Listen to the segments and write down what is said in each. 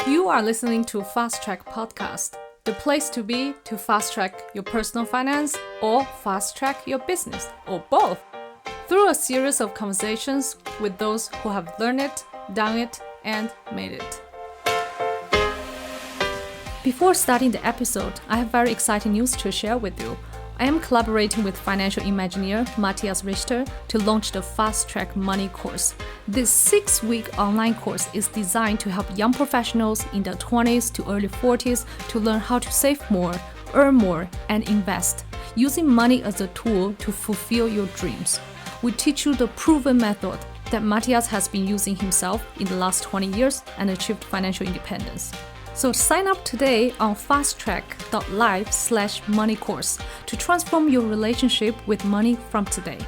You are listening to Fast Track Podcast, the place to be to fast track your personal finance or fast track your business or both through a series of conversations with those who have learned it, done it, and made it. Before starting the episode, I have very exciting news to share with you. I am collaborating with financial Imagineer Matthias Richter to launch the Fast Track Money course. This 6-week online course is designed to help young professionals in their 20s to early 40s to learn how to save more, earn more, and invest, using money as a tool to fulfill your dreams. We teach you the proven method that Matthias has been using himself in the last 20 years and achieved financial independence. So sign up today on fasttrack.live/money course to transform your relationship with money from today.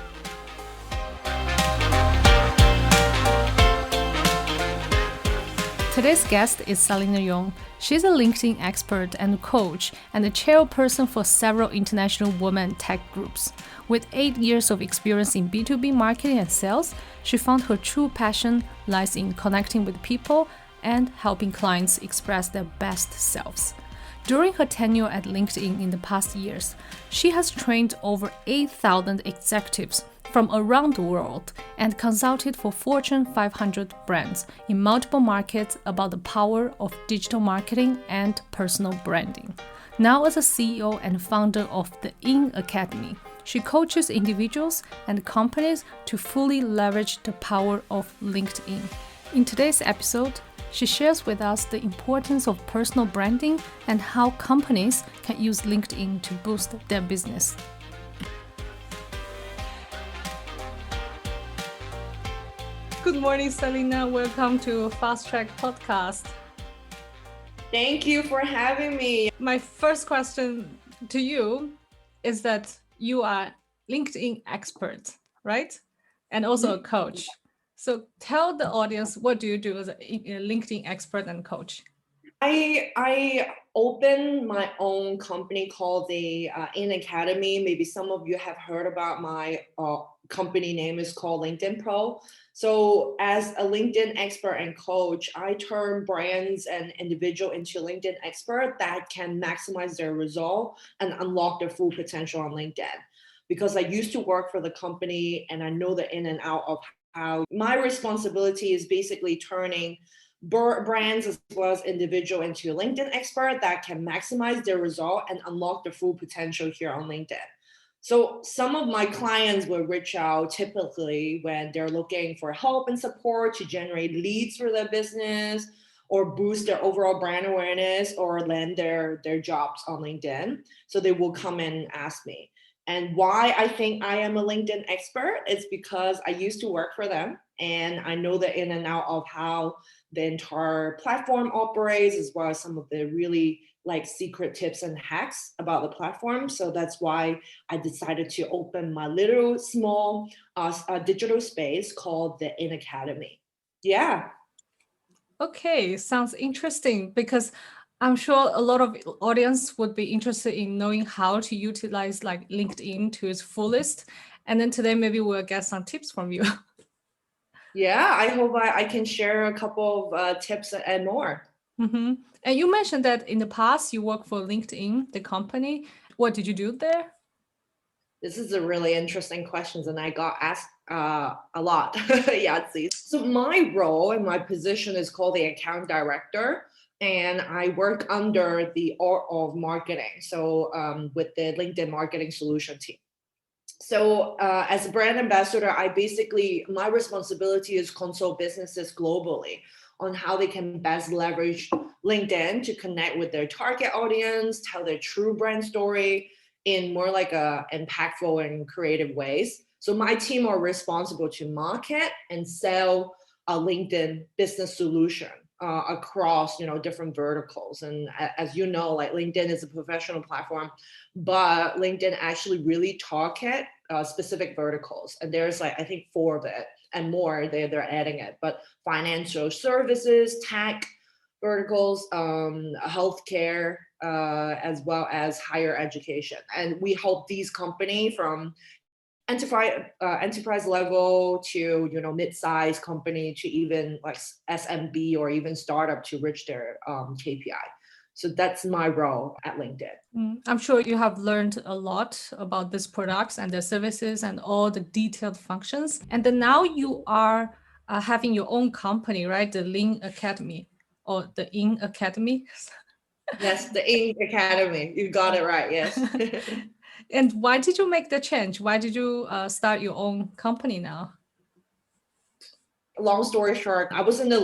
Today's guest is Salina Yeung. She's a LinkedIn expert and coach and the chairperson for several international women tech groups. With 8 years of experience in B2B marketing and sales, she found her true passion lies in connecting with people and helping clients express their best selves. During her tenure at LinkedIn in the past years, she has trained over 8,000 executives from around the world and consulted for Fortune 500 brands in multiple markets about the power of digital marketing and personal branding. Now as a CEO and founder of the Yeung Academy, she coaches individuals and companies to fully leverage the power of LinkedIn. In today's episode, she shares with us the importance of personal branding and how companies can use LinkedIn to boost their business. Good morning, Salina. Welcome to Fast Track Podcast. Thank you for having me. My first question to you is that you are LinkedIn expert, right? And also a coach. So tell the audience, what do you do as a LinkedIn expert and coach? I opened my own company called the Yeung Academy. Maybe some of you have heard about my company name is called LinkedIn Pro. So as a LinkedIn expert and coach, I turn brands and individual into LinkedIn expert that can maximize their result and unlock their full potential on LinkedIn. Because I used to work for the company and I know the in and out of how my responsibility is basically turning brands as well as individual into a LinkedIn expert that can maximize their result and unlock their full potential here on LinkedIn. So some of my clients will reach out typically when they're looking for help and support to generate leads for their business or boost their overall brand awareness or land their jobs on LinkedIn. So they will come in and ask me. And why I think I am a LinkedIn expert is because I used to work for them and I know the in and out of how the entire platform operates, as well as some of the really secret tips and hacks about the platform. So that's why I decided to open my little small digital space called the Yeung Academy. Yeah. Okay, sounds interesting because I'm sure a lot of audience would be interested in knowing how to utilize LinkedIn to its fullest. And then today, maybe we'll get some tips from you. Yeah, I hope I can share a couple of tips and more. Mm-hmm. And you mentioned that in the past, you worked for LinkedIn, the company. What did you do there? This is a really interesting question, and I got asked a lot. Yeah, so my role and my position is called the account director. And I work under the art of marketing, so with the LinkedIn marketing solution team. So as a brand ambassador, my responsibility is consult businesses globally on how they can best leverage LinkedIn to connect with their target audience, tell their true brand story in more impactful and creative ways. So my team are responsible to market and sell a LinkedIn business solution across different verticals. And as you know, LinkedIn is a professional platform, but LinkedIn actually really target specific verticals. And there's I think 4 of it and more they're adding it, but financial services, tech verticals, healthcare, as well as higher education. And we help these companies from enterprise level to, mid-sized company to even like SMB or even startup to reach their KPI. So that's my role at LinkedIn. I'm sure you have learned a lot about these products and their services and all the detailed functions. And then now you are having your own company, right? The Ling Academy or the In Academy. Yes, the Ing Academy. You got it right. Yes. And why did you make the change? Why did you start your own company now? Long story short, I was in a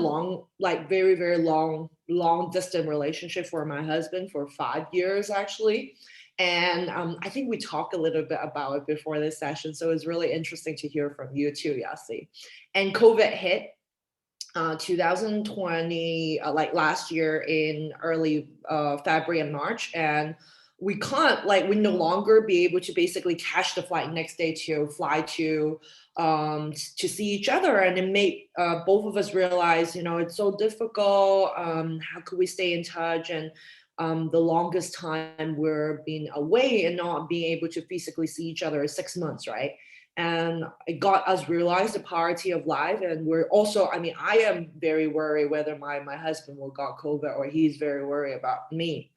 very, very long distance relationship for my husband for 5 years actually. And I think we talked a little bit about it before this session. So it's really interesting to hear from you too, Yasi. And COVID hit 2020, like last year in early February and March. And we no longer be able to basically catch the flight next day to fly to see each other. And it made both of us realize, it's so difficult. How could we stay in touch? And the longest time we're being away and not being able to physically see each other is 6 months, right? And it got us realize the priority of life. And we're also, I am very worried whether my husband will got COVID, or he's very worried about me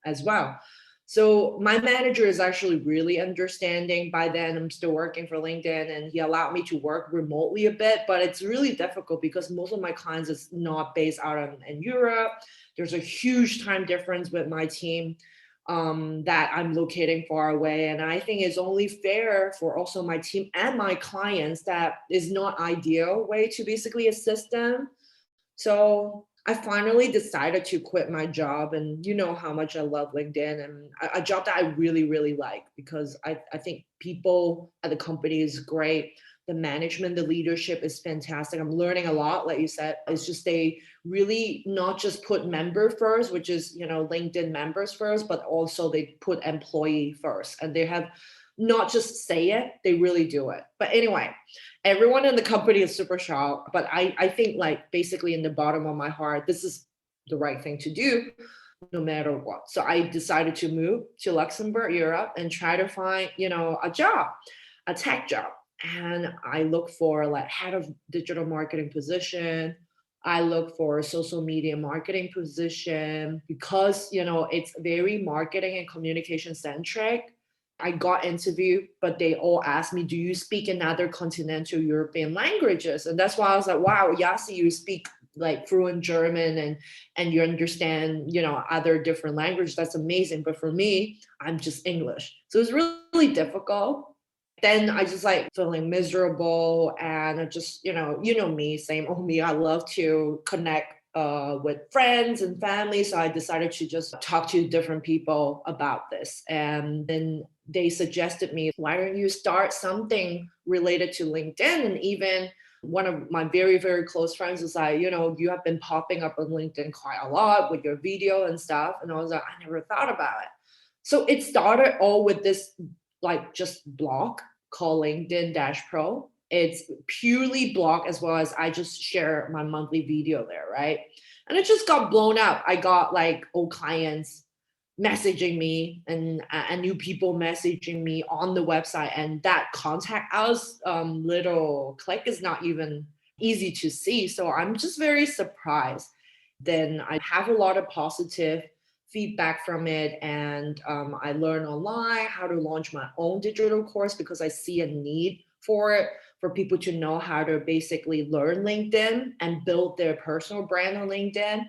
as well. So my manager is actually really understanding. By then, I'm still working for LinkedIn, and he allowed me to work remotely a bit, but it's really difficult because most of my clients is not based out in Europe. There's a huge time difference with my team that I'm locating far away. And I think it's only fair for also my team and my clients that is not ideal way to basically assist them. So I finally decided to quit my job, and you know how much I love LinkedIn, and a job that I really, really like, because I think people at the company is great. The management, the leadership is fantastic. I'm learning a lot. Like you said, it's just they really not just put member first, which is, LinkedIn members first, but also they put employee first. And they have not just say it, they really do it. But anyway, everyone in the company is super shocked. But I think like basically in the bottom of my heart, this is the right thing to do no matter what. So I decided to move to Luxembourg, Europe, and try to find, a job, a tech job. And I look for like head of digital marketing position. I look for a social media marketing position because, it's very marketing and communication centric. I got interviewed, but they all asked me, do you speak another continental European languages? And that's why I was like, wow, Yasi, you speak like fluent German and you understand, other different languages. That's amazing. But for me, I'm just English. So it's really, really difficult. Then I just like feeling miserable, and I just, me, same old me. I love to connect with friends and family. So I decided to just talk to different people about this. And then they suggested me, why don't you start something related to LinkedIn? And even one of my very, very close friends was like, you have been popping up on LinkedIn quite a lot with your video and stuff. And I was like, I never thought about it. So it started all with this like just blog called LinkedIn-Pro. It's purely blog, as well as I just share my monthly video there, right? And it just got blown up. I got like old clients messaging me and new people messaging me on the website, and that contact us little click is not even easy to see. So I'm just very surprised. Then I have a lot of positive feedback from it, and I learned online how to launch my own digital course because I see a need for it, for people to know how to basically learn LinkedIn and build their personal brand on LinkedIn.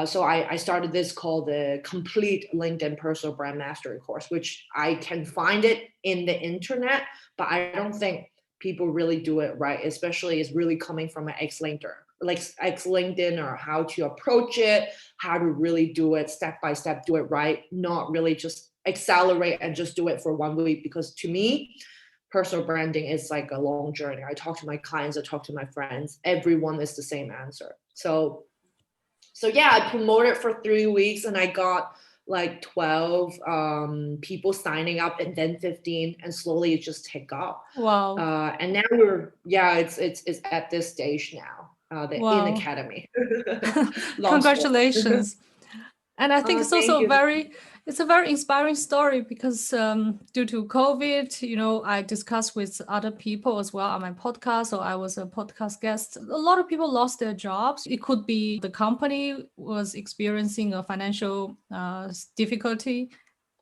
So I started this called the Complete LinkedIn Personal Brand Mastery course, which I can find it in the internet, but I don't think people really do it right, especially it's really coming from an ex-LinkedIn, or how to approach it, how to really do it step by step, do it right, not really just accelerate and just do it for 1 week. Because to me, personal branding is like a long journey. I talk to my clients, I talk to my friends, everyone is the same answer. So yeah, I promoted for 3 weeks and I got like 12 people signing up, and then 15, and slowly it just took off. Wow. And now it's at this stage now. The Wow. In Academy. Congratulations. And I think it's also very It's a very inspiring story because due to COVID, I discussed with other people as well on my podcast, or I was a podcast guest. A lot of people lost their jobs. It could be the company was experiencing a financial difficulty,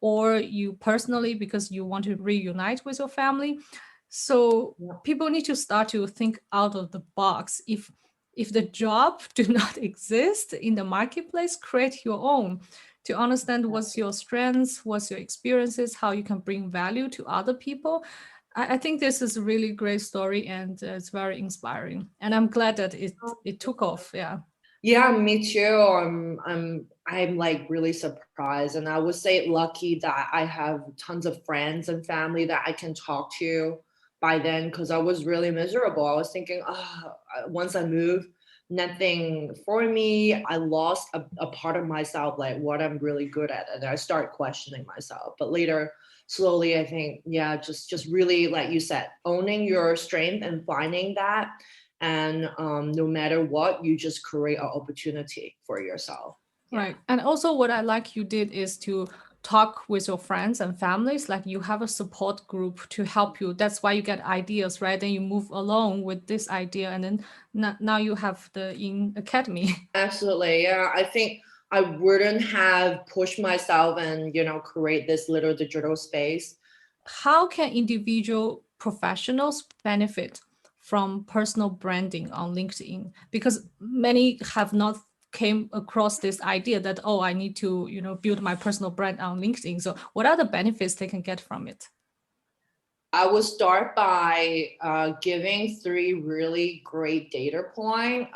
or you personally because you want to reunite with your family. So Yeah. people need to start to think out of the box. If the job do not exist in the marketplace, create your own to understand what's your strengths, what's your experiences, how you can bring value to other people. I think this is a really great story and it's very inspiring. And I'm glad that it took off. Yeah. Yeah, me too. I'm like really surprised, and I would say lucky that I have tons of friends and family that I can talk to by then, because I was really miserable. I was thinking, oh, once I move, nothing for me. I lost a part of myself, like what I'm really good at, and I start questioning myself. But later, slowly, I think, yeah, just really like you said, owning your strength and finding that, and no matter what, you just create an opportunity for yourself. Yeah. Right. And also, what I like you did is to talk with your friends and families, like you have a support group to help you. That's why you get ideas, right? Then you move along with this idea, and then now you have the in academy. Absolutely. Yeah, I think I wouldn't have pushed myself and create this little digital space. How can individual professionals benefit from personal branding on LinkedIn? Because many have not came across this idea that, oh, I need to build my personal brand on LinkedIn. So what are the benefits they can get from it? I will start by giving three really great data point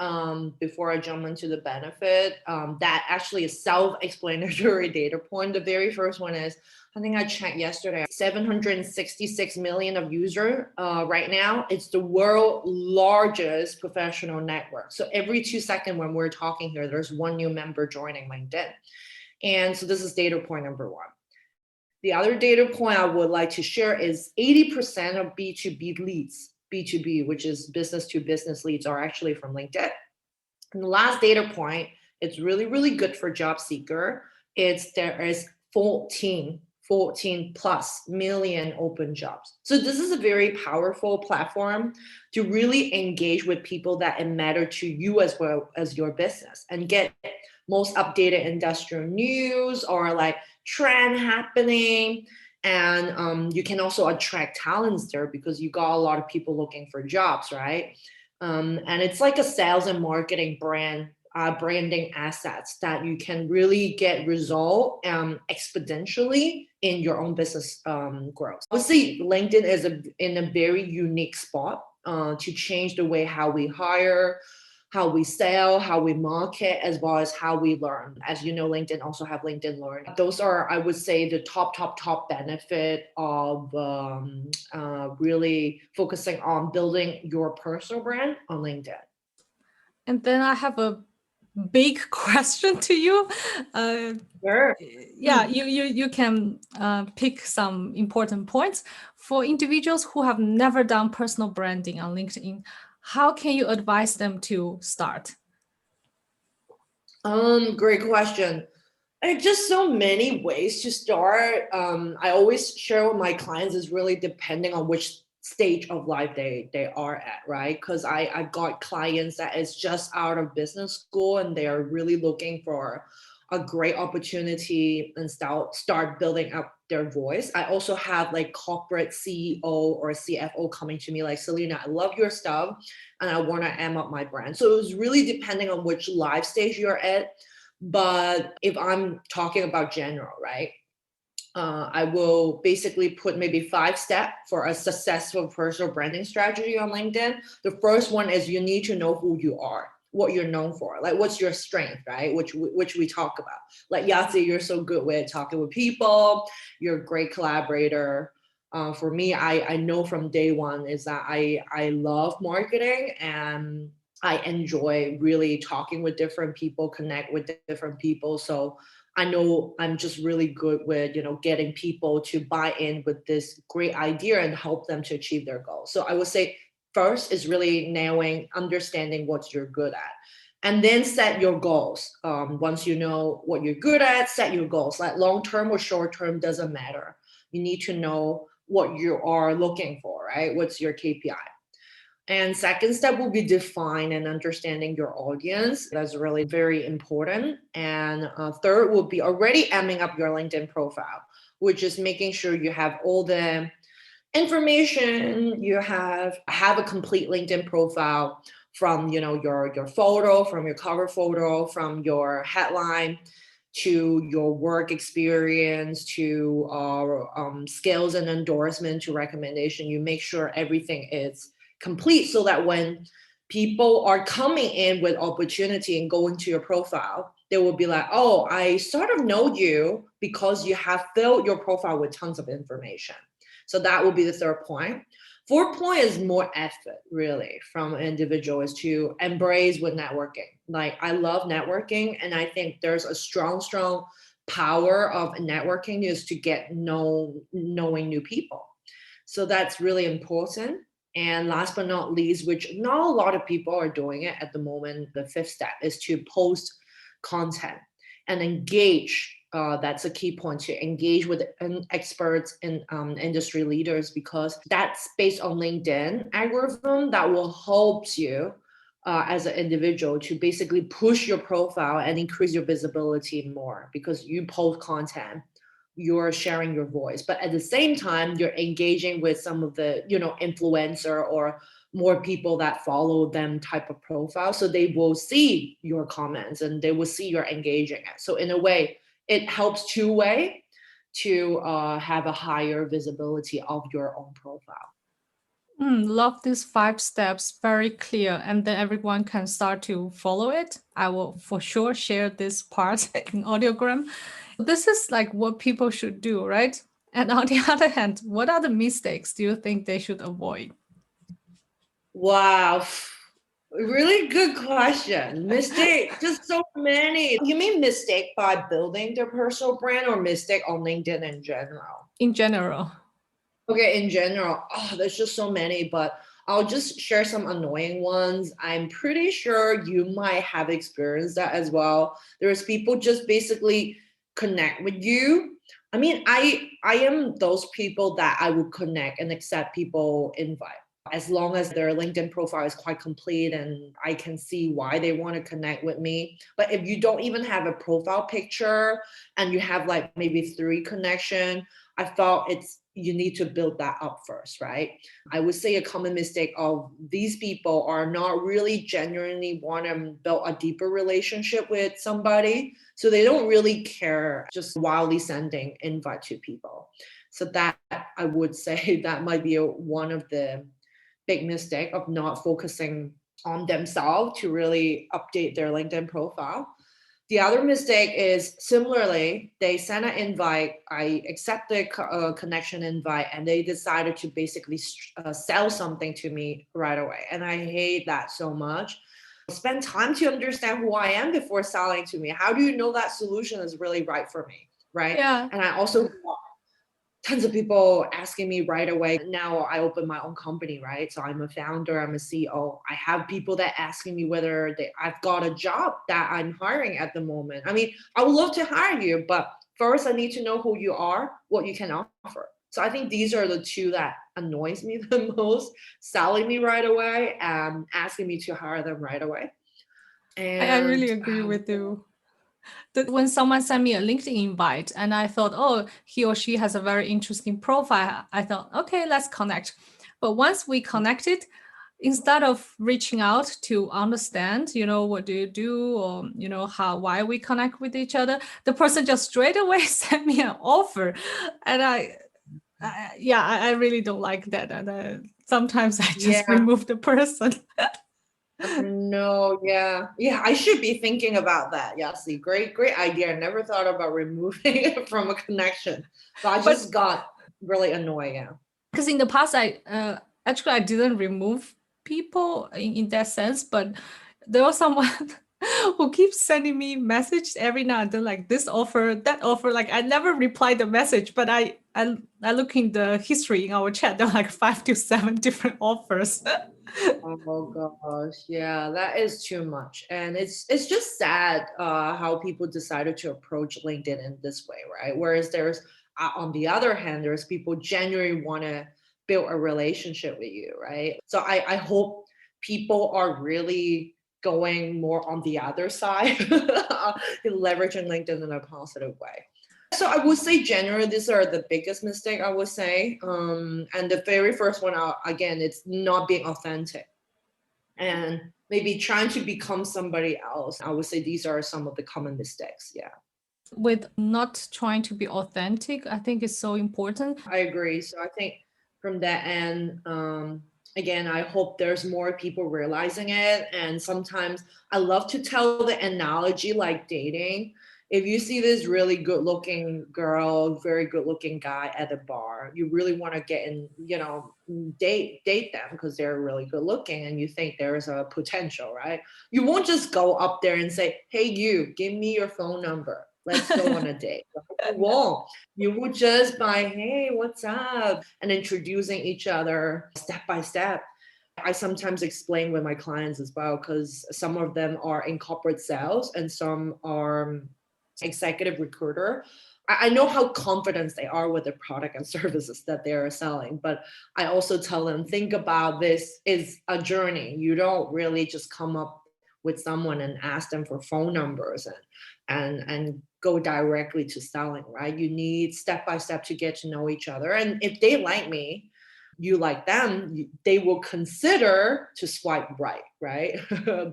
before I jump into the benefit. That actually is self-explanatory data point. The very first one is, I think I checked yesterday, 766 million of user right now. It's the world largest professional network. So every 2 seconds when we're talking here, there's one new member joining LinkedIn. And so this is data point number one. The other data point I would like to share is 80% of B2B leads, B2B, which is business to business leads, are actually from LinkedIn. And the last data point, it's really, really good for job seeker. There is 14 plus million open jobs. So this is a very powerful platform to really engage with people that matter to you as well as your business, and get most updated industrial news or like trend happening. And you can also attract talents there because you got a lot of people looking for jobs, right? And it's like a sales and marketing branding assets that you can really get result exponentially in your own business growth. Obviously, LinkedIn is in a very unique spot to change the way how we hire, how we sell, how we market, as well as how we learn. As you know, LinkedIn also have LinkedIn Learn. Those are, I would say, the top benefit of really focusing on building your personal brand on LinkedIn. And then I have a big question to you. Sure. Yeah, you can pick some important points for individuals who have never done personal branding on LinkedIn. How can you advise them to start? Great question. And just so many ways to start. I always share with my clients is really depending on which stage of life they are at, right? Because I've got clients that is just out of business school and they are really looking for a great opportunity and start building up their voice. I also have like corporate CEO or CFO coming to me like, Salina, I love your stuff and I want to amp up my brand. So it was really depending on which life stage you're at. But if I'm talking about general, right? I will basically put maybe 5 steps for a successful personal branding strategy on LinkedIn. The first one is you need to know who you are, what you're known for, like what's your strength, right? Which we talk about. Like Yasi, you're so good with talking with people. You're a great collaborator. For me, I know from day one is that I love marketing and I enjoy really talking with different people, connect with different people. So I know I'm just really good with, getting people to buy in with this great idea and help them to achieve their goals. So I would say first is really understanding what you're good at. And then set your goals. Once you know what you're good at, set your goals. Like long term or short term doesn't matter. You need to know what you are looking for, right? What's your KPI? And second step will be define and understanding your audience. That's really very important. And third will be already amming up your LinkedIn profile, which is making sure you have all the information, you have a complete LinkedIn profile from your photo, from your cover photo, from your headline to your work experience to skills and endorsement to recommendation. You make sure everything is complete so that when people are coming in with opportunity and going to your profile, they will be like, oh, I sort of know you because you have filled your profile with tons of information. So that will be the third point. Fourth point is more effort, really, from an individual, is to embrace with networking. Like, I love networking, and I think there's a strong power of networking is to get knowing new people. So that's really important. And last but not least, which not a lot of people are doing it at the moment, the fifth step is to post content and engage. That's a key point, to engage with experts and industry leaders, because that's based on LinkedIn algorithm that will help you as an individual to basically push your profile and increase your visibility more, because you post content, you're sharing your voice, but at the same time you're engaging with some of the influencer or more people that follow them type of profile, so they will see your comments and they will see you're engaging it. So in a way, it helps two-way to have a higher visibility of your own profile. Love these 5 steps, very clear, and then everyone can start to follow it. I will for sure share this part in audiogram. This is like what people should do, right? And on the other hand, what are the mistakes do you think they should avoid? Wow, really good question. Mistake, just so many. You mean mistake by building their personal brand, or mistake on LinkedIn in general? In general. Okay, in general, there's just so many, but I'll just share some annoying ones. I'm pretty sure you might have experienced that as well. There's people just basically connect with you. I mean, I am those people that I would connect and accept people invite, as long as their LinkedIn profile is quite complete and I can see why they want to connect with me. But if you don't even have a profile picture and you have like maybe 3 connection, I felt you need to build that up first, right? I would say a common mistake of these people are not really genuinely want to build a deeper relationship with somebody. So they don't really care, just wildly sending invite to people. So that, I would say, that might be one of the big mistake of not focusing on themselves to really update their LinkedIn profile. The other mistake is, similarly, they sent an invite, I accept the connection invite, and they decided to basically sell something to me right away. And I hate that so much. Spend time to understand who I am before selling to me. How do you know that solution is really right for me, right? Yeah. And I also tons of people asking me right away. Now I open my own company, right? So I'm a founder, I'm a CEO. I have people that asking me whether I've got a job that I'm hiring at the moment. I mean, I would love to hire you, but first I need to know who you are, what you can offer. So I think these are the 2 that annoys me the most: selling me right away and asking me to hire them right away. And I really agree with you. When someone sent me a LinkedIn invite and I thought, oh, he or she has a very interesting profile, I thought, okay, let's connect. But once we connected, instead of reaching out to understand, what do you do, or, why we connect with each other, the person just straight away sent me an offer. And I really don't like that. And sometimes I just remove the person. No, yeah, I should be thinking about that. Yasi, great idea. I never thought about removing it from a connection, but I just got really annoyed. Yeah, because in the past, I didn't remove people in that sense, but there was someone who keeps sending me message every now and then, like this offer, that offer. Like I never replied the message, but I look in the history in our chat, there are like 5 to 7 different offers. Oh gosh, yeah, that is too much. And it's just sad how people decided to approach LinkedIn in this way, right? Whereas there's on the other hand, there's people genuinely want to build a relationship with you, right? So I hope people are really going more on the other side, in leveraging LinkedIn in a positive way. So I would say generally these are the biggest mistake I would say. And the very first one, again, it's not being authentic and maybe trying to become somebody else. I would say these are some of the common mistakes. Yeah, With not trying to be authentic, I think is so important. I agree. So I think from that end, again, I hope there's more people realizing it. And sometimes I love to tell the analogy like dating. If you see this really good looking girl, very good looking guy at a bar, you really want to get in, date them because they're really good looking and you think there is a potential, right? You won't just go up there and say, hey, you, give me your phone number. Let's go on a date. You won't. You would just by, hey, what's up? And introducing each other step by step. I sometimes explain with my clients as well, because some of them are in corporate sales and some are executive recruiter. I know how confident they are with the product and services that they are selling, but I also tell them, think about this is a journey. You don't really just come up with someone and ask them for phone numbers and go directly to selling, right? You need step by step to get to know each other. And if they like me, you like them, they will consider to swipe right?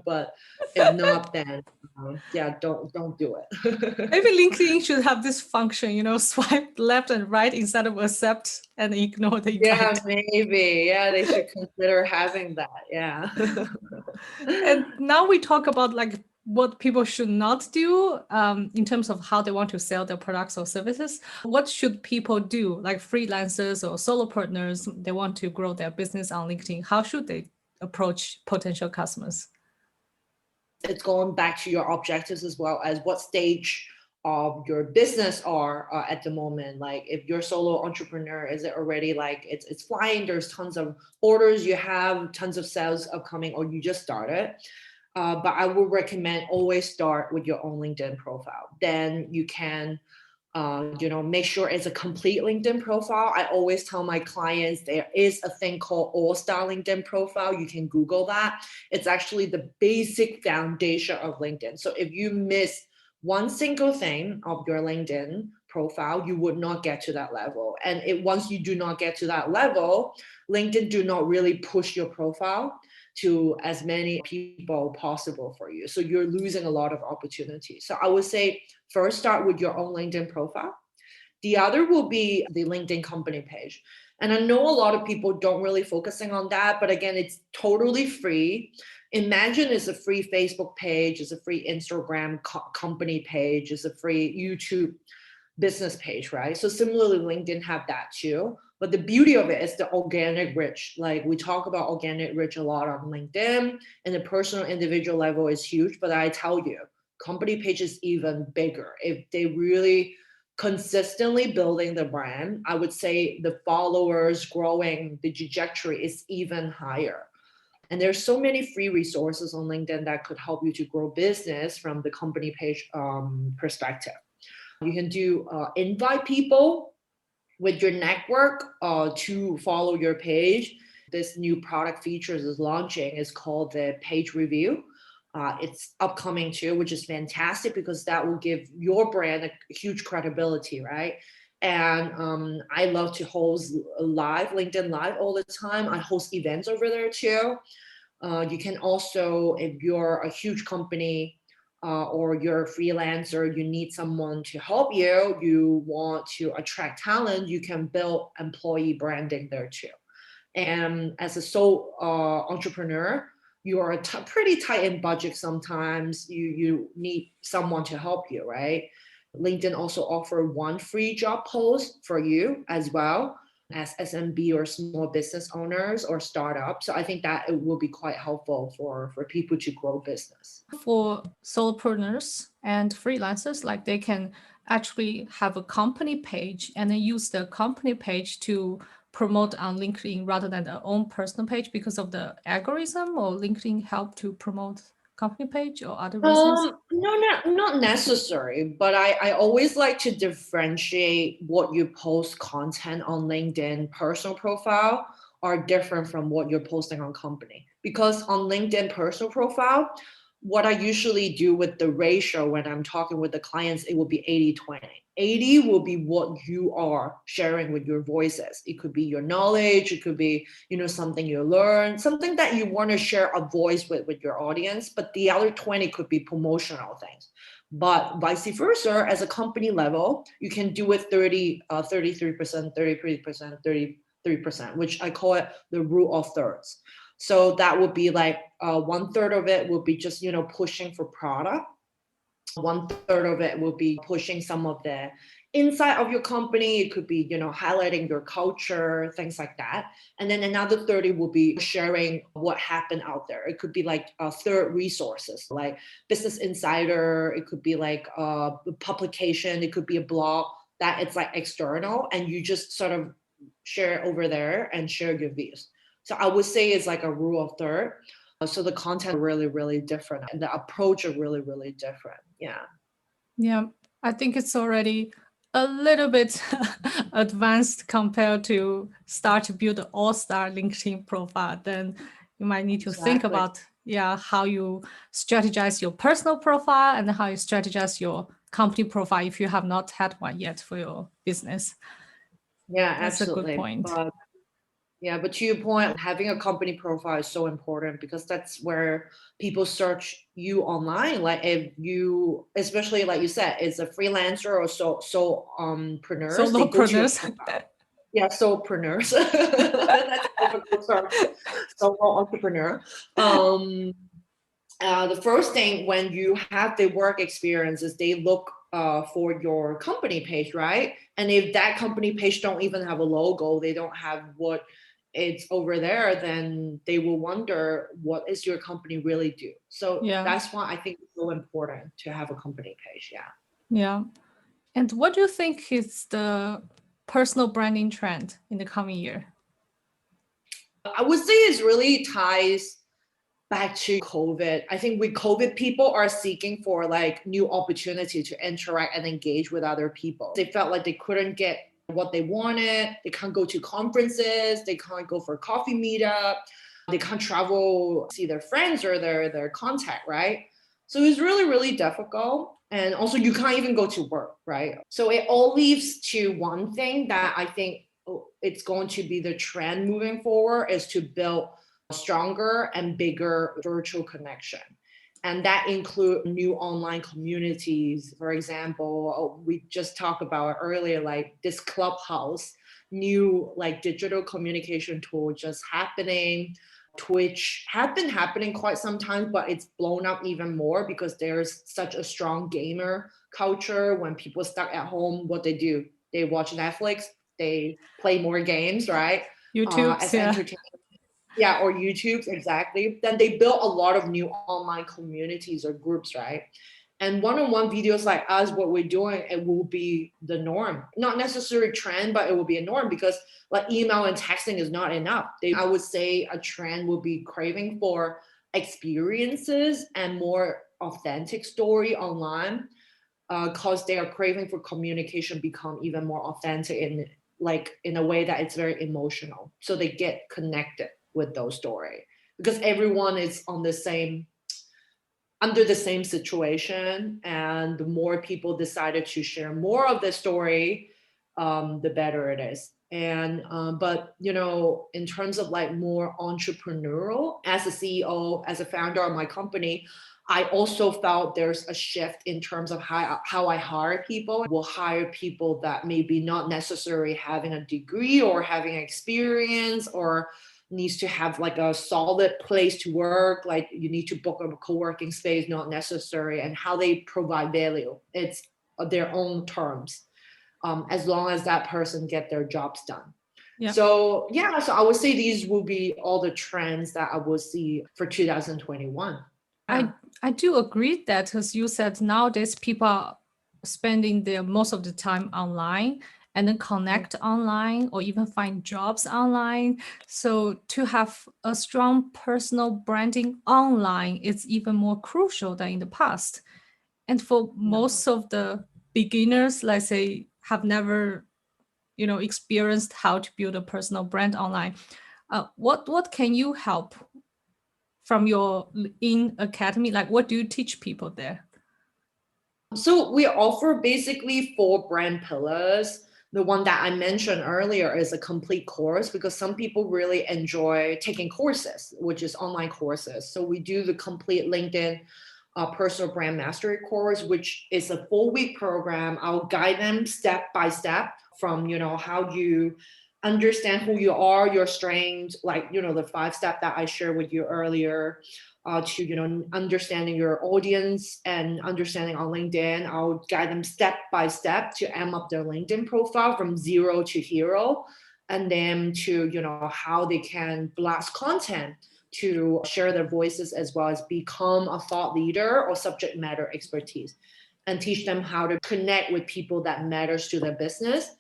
But if not, then yeah, don't do it. Maybe LinkedIn should have this function, swipe left and right instead of accept and ignore the Yeah, invite. maybe. Yeah, they should consider having that. Yeah. And now we talk about like what people should not do in terms of how they want to sell their products or services. What should people do, like freelancers or solopreneurs? They want to grow their business on LinkedIn. How should they approach potential customers? It's going back to your objectives as well as what stage of your business are at the moment. Like if you're solo entrepreneur, is it already like it's flying? There's tons of orders, you have tons of sales upcoming, or you just started. But I would recommend always start with your own LinkedIn profile. Then you can make sure it's a complete LinkedIn profile. I always tell my clients there is a thing called all-star LinkedIn profile. You can Google that. It's actually the basic foundation of LinkedIn. So if you miss one single thing of your LinkedIn profile, you would not get to that level. And once you do not get to that level, LinkedIn do not really push your profile to as many people possible for you. So you're losing a lot of opportunities. So I would say first start with your own LinkedIn profile. The other will be the LinkedIn company page. And I know a lot of people don't really focusing on that, but again, it's totally free. Imagine it's a free Facebook page, it's a free Instagram company page, it's a free YouTube business page, right? So similarly, LinkedIn have that too. But the beauty of it is the organic rich. Like we talk about organic rich a lot on LinkedIn, and the personal individual level is huge. But I tell you, company page is even bigger. If they really consistently building the brand, I would say the followers growing, the trajectory is even higher. And there's so many free resources on LinkedIn that could help you to grow business from the company page perspective. You can do invite people with your network to follow your page. This new product features is launching. It's called the page review. It's upcoming too, which is fantastic because that will give your brand a huge credibility, right? And I love to host live, LinkedIn Live all the time. I host events over there too. You can also, if you're a huge company, or you're a freelancer, you need someone to help you, you want to attract talent, you can build employee branding there too. And as a sole entrepreneur, you are pretty tight in budget sometimes. You need someone to help you, right? LinkedIn also offer one free job post for you as well as SMB or small business owners or startups. So I think that it will be quite helpful for people to grow business. For solopreneurs and freelancers, like they can actually have a company page and then use the company page to promote on LinkedIn rather than their own personal page because of the algorithm, or LinkedIn help to promote company page or other reasons? No, not necessary, but I always like to differentiate what you post content on LinkedIn personal profile are different from what you're posting on company. Because on LinkedIn personal profile, what I usually do with the ratio when I'm talking with the clients, it will be 80-20. 80 will be what you are sharing with your voices. It could be your knowledge, it could be, something you learn, something that you want to share a voice with your audience, but the other 20 could be promotional things. But vice versa, as a company level, you can do it 33%, 33%, 33%, which I call it the rule of thirds. So that would be like 1/3 of it will be just, pushing for product. 1/3 of it will be pushing some of the inside of your company. It could be, highlighting your culture, things like that. And then another 30 will be sharing what happened out there. It could be like third resources, like Business Insider. It could be like a publication. It could be a blog that it's like external, and you just sort of share over there and share your views. So I would say it's like a rule of third. So the content are really, really different, and the approach are really, really different. Yeah. Yeah, I think it's already a little bit advanced compared to start to build an all-star LinkedIn profile. Then you might need to think Exactly. about, how you strategize your personal profile and how you strategize your company profile if you have not had one yet for your business. Yeah, That's a good absolutely. point. But to your point, having a company profile is so important, because that's where people search you online. Like if you, especially like you said, it's a freelancer or solopreneurs, they go to your Solopreneurs. profile. Yeah, solopreneurs. That's a difficult term. Solo entrepreneur. The first thing when you have the work experience is they look for your company page, right? And if that company page don't even have a logo, they don't have what it's over there, then they will wonder, what is your company really do? So Yeah, that's why I think it's so important to have a company page. Yeah. yeah. And what do you think is the personal branding trend in the coming year? I would say it's really ties back to COVID. I think with COVID, people are seeking for like new opportunity to interact and engage with other people. They felt like they couldn't get what they wanted. They can't go to conferences. They can't go for a coffee meetup. They can't travel, see their friends or their contact, right? So it's really, really difficult. And also you can't even go to work, right? So it all leads to one thing that I think it's going to be the trend moving forward, is to build stronger and bigger virtual connection. And that include new online communities. For example, we just talked about earlier, like this Clubhouse, new like digital communication tool just happening. Twitch had been happening quite some time, but it's blown up even more because there's such a strong gamer culture. When people stuck at home, what they do, they watch Netflix, they play more games, right? YouTube's, As entertainment. Yeah, or YouTube, exactly. Then they built a lot of new online communities or groups, right? And one-on-one videos like us, what we're doing, it will be the norm. Not necessarily trend, but it will be a norm, because like email and texting is not enough. I would say a trend will be craving for experiences and more authentic story online, because they are craving for communication become even more authentic in like in a way that it's very emotional. So they get connected with those story, because everyone is on the same under the same situation, and the more people decided to share more of the story, the better it is. And but in terms of like more entrepreneurial, as a CEO, as a founder of my company, I also felt there's a shift in terms of how I hire people. Will hire people that maybe not necessarily having a degree or having experience, or needs to have like a solid place to work. Like you need to book a co-working space, not necessary. And how they provide value, it's their own terms, as long as that person get their jobs done. yeah. So I would say these will be all the trends that I will see for 2021. I do agree that, as you said, nowadays people are spending their most of the time online, and then connect online or even find jobs online. So to have a strong personal branding online is even more crucial than in the past. And for most of the beginners, let's say, have never, experienced how to build a personal brand online, what can you help from your in academy? Like, what do you teach people there? So we offer basically 4 brand pillars. The one that I mentioned earlier is a complete course because some people really enjoy taking courses, which is online courses. So we do the complete LinkedIn personal brand mastery course, which is a 4-week program. I'll guide them step by step from, how you understand who you are, your strengths, like, the 5 step that I shared with you earlier, to, understanding your audience and understanding on LinkedIn. I'll guide them step by step to amp up their LinkedIn profile from 0 to hero, and then to, how they can blast content to share their voices as well as become a thought leader or subject matter expertise, and teach them how to connect with people that matters to their business.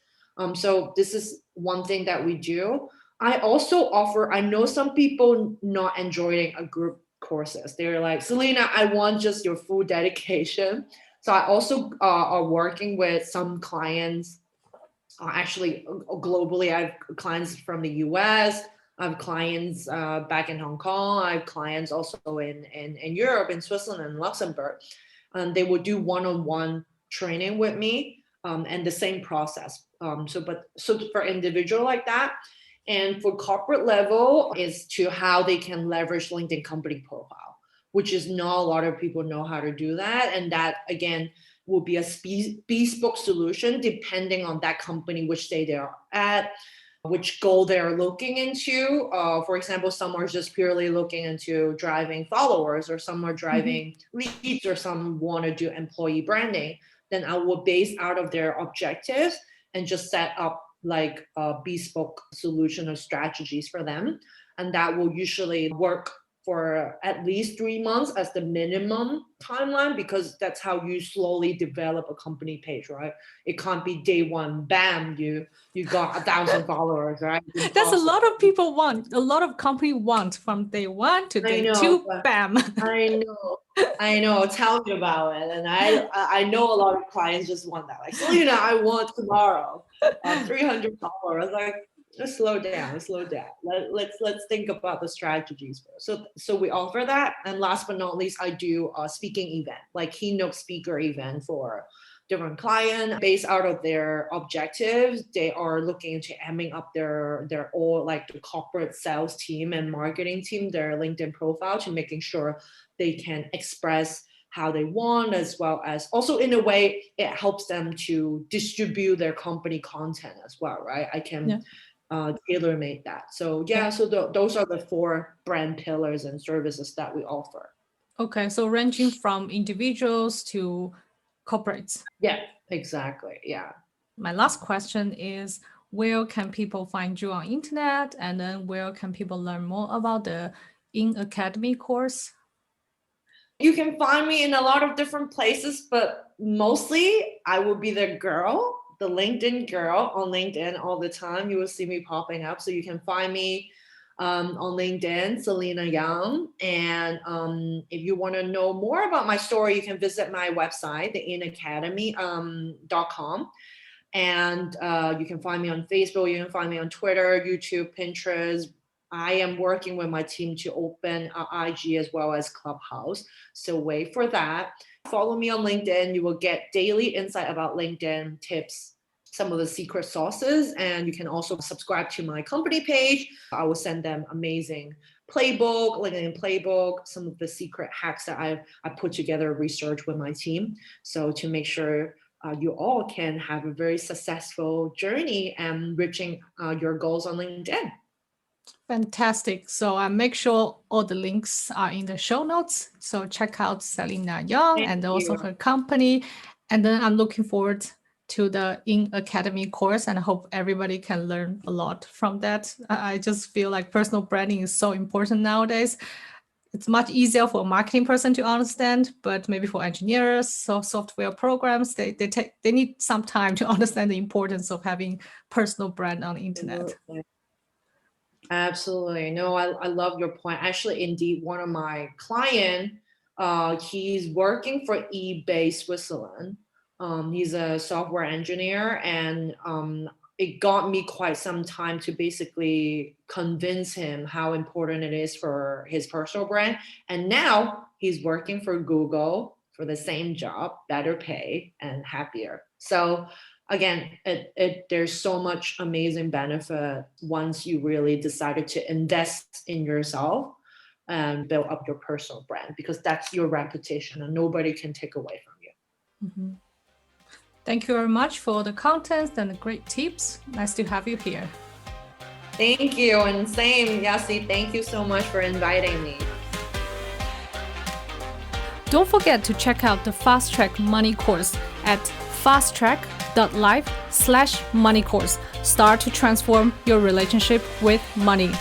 So this is one thing that we do. I also offer, I know some people not enjoying a group courses. They're like, Salina, I want just your full dedication. So I also are working with some clients, actually globally. I have clients from the US, I have clients back in Hong Kong, I have clients also in Europe, in Switzerland and Luxembourg. And they will do one-on-one training with me, and the same process. So for individual like that, and for corporate level is to how they can leverage LinkedIn company profile, which is not a lot of people know how to do that. And that, again, will be a bespoke solution depending on that company, which stage they are at, which goal they're looking into. For example, some are just purely looking into driving followers, or some are driving leads, or some want to do employee branding. Then I will base out of their objectives and just set up like a bespoke solution or strategies for them. And that will usually work for at least 3 months as the minimum timeline, because that's how you slowly develop a company page, right? It can't be day one, bam, you got 1,000 followers, right? That's a lot of people want, a lot of company want from day 1 to day 2, bam. I know. Tell me about it. And I know a lot of clients just want that. Like, Salina, I want tomorrow 300 followers. Like, let's slow down. Let's think about the strategies first. So we offer that. And last but not least, I do a speaking event, like keynote speaker event for different client. Based out of their objectives, they are looking into amping up their all, like the corporate sales team and marketing team, their LinkedIn profile, to making sure they can express how they want, as well as also in a way it helps them to distribute their company content as well, right? I can tailor make that. So those are the 4 brand pillars and services that we offer. Okay, so ranging from individuals to corporates. Yeah, exactly. Yeah. My last question is, where can people find you on internet, and then where can people learn more about the In Academy course? You can find me in a lot of different places, but mostly I will be the girl, the LinkedIn girl on LinkedIn all the time. You will see me popping up. So you can find me on LinkedIn, Salina Yeung. And if you want to know more about my story, you can visit my website, theinacademy.com. And you can find me on Facebook, you can find me on Twitter, YouTube, Pinterest. I am working with my team to open IG as well as Clubhouse. So wait for that. Follow me on LinkedIn. You will get daily insight about LinkedIn tips, some of the secret sauces, and you can also subscribe to my company page. I will send them amazing playbook, LinkedIn playbook, some of the secret hacks that I put together, research with my team. So to make sure you all can have a very successful journey and reaching your goals on LinkedIn. Fantastic. So I make sure all the links are in the show notes. So check out Salina Yeung and also her company. And then I'm looking forward to the In Academy course, and I hope everybody can learn a lot from that. I just feel like personal branding is so important nowadays. it's much easier for a marketing person to understand, but maybe for engineers, so software programs, they need some time to understand the importance of having personal brand on the internet. Absolutely. No, I love your point. Actually, indeed, one of my client, he's working for eBay Switzerland. He's a software engineer, and it got me quite some time to basically convince him how important it is for his personal brand. And now he's working for Google for the same job, better pay and happier. So again, there's so much amazing benefit once you really decided to invest in yourself and build up your personal brand, because that's your reputation and nobody can take away from you. Mm-hmm. Thank you very much for the content and the great tips. Nice to have you here. Thank you. And same, Yasi, thank you so much for inviting me. Don't forget to check out the Fast Track Money course at fasttrack.life/money course. Start to transform your relationship with money.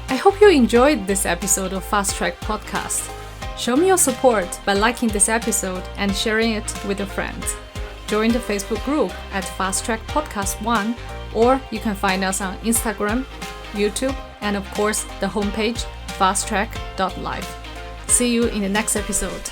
I hope you enjoyed this episode of Fast Track Podcast. Show me your support by liking this episode and sharing it with your friends. Join the Facebook group at Fast Track Podcast 1, or you can find us on Instagram, YouTube, and of course the homepage fasttrack.life. See you in the next episode.